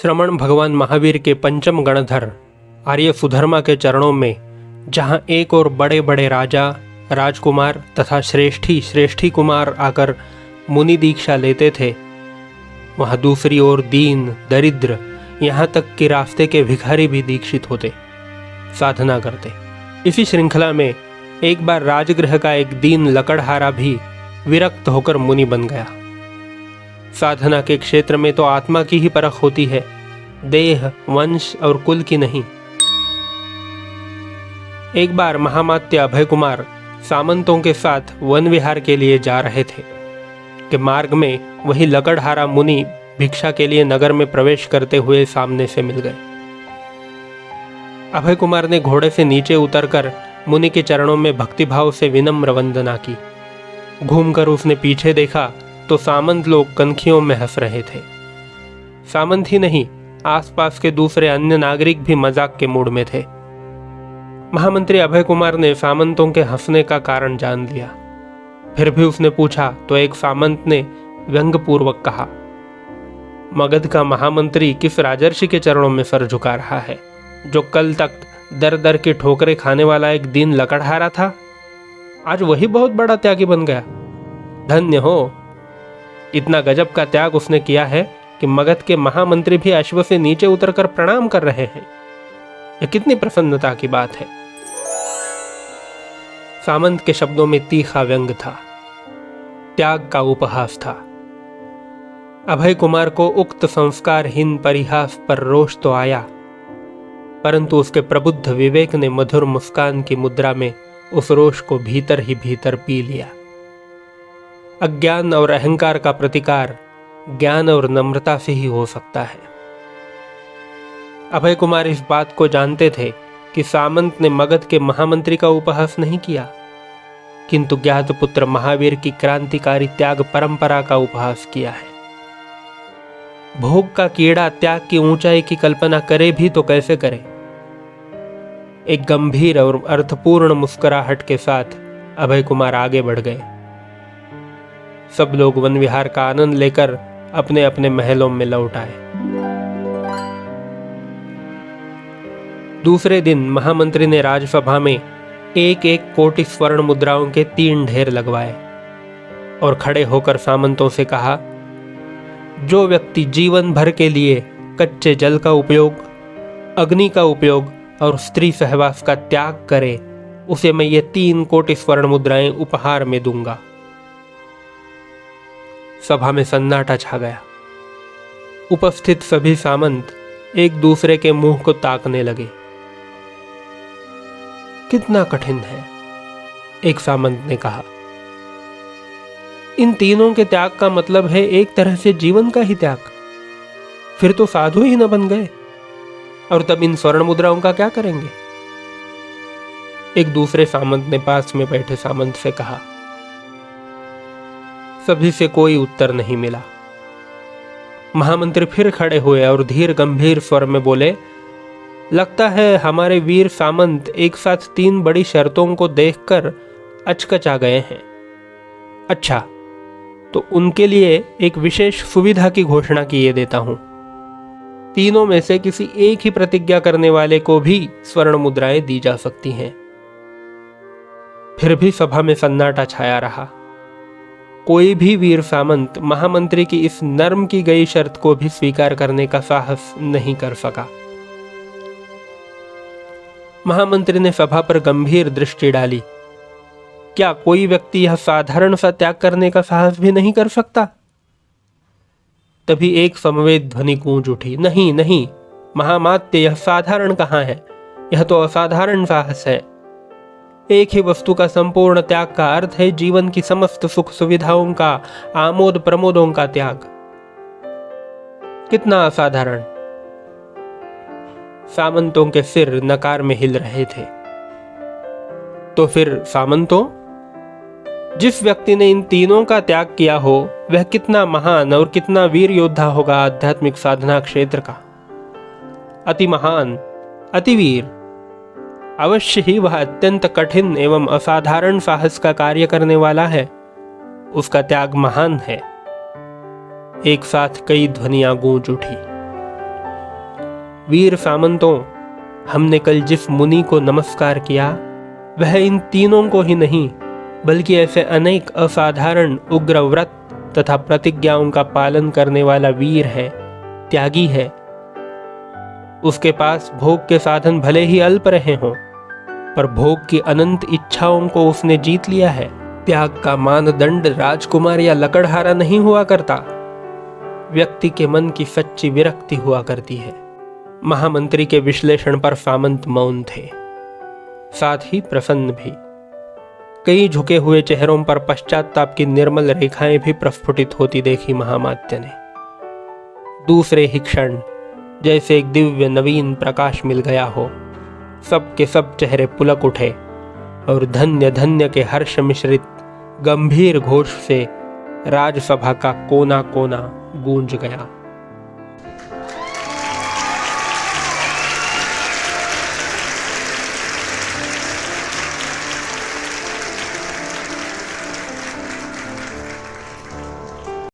श्रमण भगवान महावीर के पंचम गणधर आर्य सुधर्मा के चरणों में जहाँ एक और बड़े बड़े राजा, राजकुमार तथा श्रेष्ठी कुमार आकर मुनि दीक्षा लेते थे, वहाँ दूसरी ओर दीन, दरिद्र, यहाँ तक कि रास्ते के भिखारी भी दीक्षित होते, साधना करते। इसी श्रृंखला में एक बार राजगृह का एक दीन लकड़हारा भी विरक्त होकर मुनि बन गया। साधना के क्षेत्र में तो आत्मा की ही परख होती है, देह, वंश और कुल की नहीं। एक बार महामात्य अभय कुमार सामंतों के साथ वन विहार के लिए जा रहे थे कि मार्ग में वही लकड़हारा मुनि भिक्षा के लिए नगर में प्रवेश करते हुए सामने से मिल गए। अभय कुमार ने घोड़े से नीचे उतरकर मुनि के चरणों में भक्तिभाव से विनम्र वंदना की। घूमकर उसने पीछे देखा तो सामंत लोग कनखियों में हंस रहे थे। सामंत ही नहीं, आसपास के दूसरे अन्य नागरिक भी मजाक के मूड में थे। महामंत्री अभय कुमार ने सामंतों के हंसने का कारण जान लिया। फिर भी उसने पूछा तो एक सामंत ने व्यंग्यपूर्वक कहा, मगध का महामंत्री किस राजर्षि के चरणों में सर झुका रहा है, जो कल तक दर दर की ठोकरें खाने वाला एक दीन लकड़हारा था, आज वही बहुत बड़ा त्यागी बन गया। धन्य हो। इतना गजब का त्याग उसने किया है कि मगध के महामंत्री भी अश्व से नीचे उतरकर प्रणाम कर रहे हैं। यह कितनी प्रसन्नता की बात है। सामंत के शब्दों में तीखा व्यंग था, त्याग का उपहास था। अभय कुमार को उक्त संस्कारहीन परिहास पर रोष तो आया, परंतु उसके प्रबुद्ध विवेक ने मधुर मुस्कान की मुद्रा में उस रोष को भीतर ही भीतर पी लिया। अज्ञान और अहंकार का प्रतिकार ज्ञान और नम्रता से ही हो सकता है। अभय कुमार इस बात को जानते थे कि सामंत ने मगध के महामंत्री का उपहास नहीं किया, किंतु ज्ञातपुत्र महावीर की क्रांतिकारी त्याग परंपरा का उपहास किया है। भोग का कीड़ा त्याग की ऊंचाई की कल्पना करे भी तो कैसे करे। एक गंभीर और अर्थपूर्ण मुस्कुराहट के साथ अभय कुमार आगे बढ़ गए। सब लोग वन विहार का आनंद लेकर अपने अपने महलों में लौट आए। दूसरे दिन महामंत्री ने राजसभा में एक एक कोटि स्वर्ण मुद्राओं के 3 ढेर लगवाए और खड़े होकर सामंतों से कहा, जो व्यक्ति जीवन भर के लिए कच्चे जल का उपयोग, अग्नि का उपयोग और स्त्री सहवास का त्याग करे, उसे मैं ये 3 कोटि स्वर्ण मुद्राएं उपहार में दूंगा। सभा में सन्नाटा छा गया। उपस्थित सभी सामंत एक दूसरे के मुंह को ताकने लगे। कितना कठिन है, एक सामंत ने कहा। इन तीनों के त्याग का मतलब है एक तरह से जीवन का ही त्याग। फिर तो साधु ही न बन गए, और तब इन स्वर्ण मुद्राओं का क्या करेंगे? एक दूसरे सामंत ने पास में बैठे सामंत से कहा। सभी से कोई उत्तर नहीं मिला। महामंत्री फिर खड़े हुए और धीर गंभीर स्वर में बोले, लगता है हमारे वीर सामंत एक साथ 3 बड़ी शर्तों को देखकर अचकचा गए हैं। अच्छा, तो उनके लिए एक विशेष सुविधा की घोषणा किए देता हूं। तीनों में से किसी एक ही प्रतिज्ञा करने वाले को भी स्वर्ण मुद्राएं दी जा सकती हैं। फिर भी सभा में सन्नाटा छाया रहा। कोई भी वीर सामंत महामंत्री की इस नर्म की गई शर्त को भी स्वीकार करने का साहस नहीं कर सका। महामंत्री ने सभा पर गंभीर दृष्टि डाली। क्या कोई व्यक्ति यह साधारण सा त्याग करने का साहस भी नहीं कर सकता? तभी एक समवेत ध्वनि गूंज उठी, नहीं नहीं महामात्य, यह साधारण कहाँ है, यह तो असाधारण साहस है। एक ही वस्तु का संपूर्ण त्याग का अर्थ है जीवन की समस्त सुख सुविधाओं का, आमोद प्रमोदों का त्याग। कितना असाधारण। सामंतों के सिर नकार में हिल रहे थे। तो फिर सामंतों, जिस व्यक्ति ने इन तीनों का त्याग किया हो वह कितना महान और कितना वीर योद्धा होगा आध्यात्मिक साधना क्षेत्र का। अति महान, अति वीर। अवश्य ही वह अत्यंत कठिन एवं असाधारण साहस का कार्य करने वाला है। उसका त्याग महान है। एक साथ कई ध्वनियां गूंज उठी। वीर सामंतों, हमने कल जिस मुनि को नमस्कार किया वह इन तीनों को ही नहीं बल्कि ऐसे अनेक असाधारण उग्र व्रत तथा प्रतिज्ञाओं का पालन करने वाला वीर है, त्यागी है। उसके पास भोग के साधन भले ही अल्प रहे हों, पर भोग की अनंत इच्छाओं को उसने जीत लिया है। त्याग का मानदंड राजकुमार या लकड़हारा नहीं हुआ करता, व्यक्ति के मन की सच्ची विरक्ति हुआ करती है। महामंत्री के विश्लेषण पर सामंत मौन थे, साथ ही प्रसन्न भी। कई झुके हुए चेहरों पर पश्चाताप की निर्मल रेखाएं भी प्रस्फुटित होती देखी महामात्य ने। दूसरे ही क्षण जैसे एक दिव्य नवीन प्रकाश मिल गया हो, सब के सब चेहरे पुलक उठे और धन्य धन्य के हर्ष मिश्रित गंभीर घोष से राजसभा का कोना कोना गूंज गया।